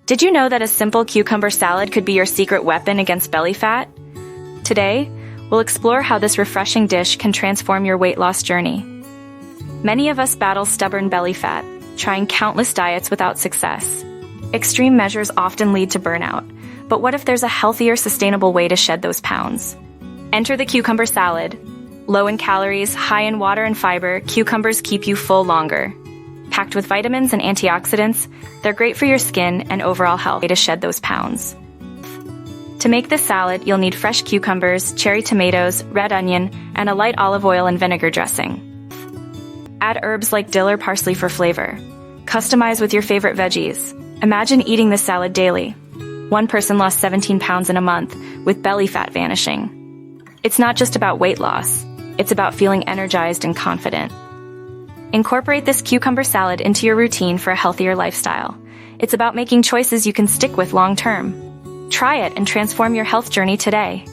Did you know that a simple cucumber salad could be your secret weapon against belly fat? Today, we'll explore how this refreshing dish can transform your weight loss journey. Many of us battle stubborn belly fat, trying countless diets without success. Extreme measures often lead to burnout, but what if there's a healthier, sustainable way to shed those pounds? Enter the cucumber salad. Low in calories, high in water and fiber, cucumbers keep you full longer. Packed with vitamins and antioxidants, they're great for your skin and overall health. To shed those pounds. To make this salad, you'll need fresh cucumbers, cherry tomatoes, red onion, and a light olive oil and vinegar dressing. Add herbs like dill or parsley for flavor. Customize with your favorite veggies. Imagine eating this salad daily. One person lost 17 pounds in a month, with belly fat vanishing. It's not just about weight loss. It's about feeling energized and confident. Incorporate this cucumber salad into your routine for a healthier lifestyle. It's about making choices you can stick with long term. Try it and transform your health journey today.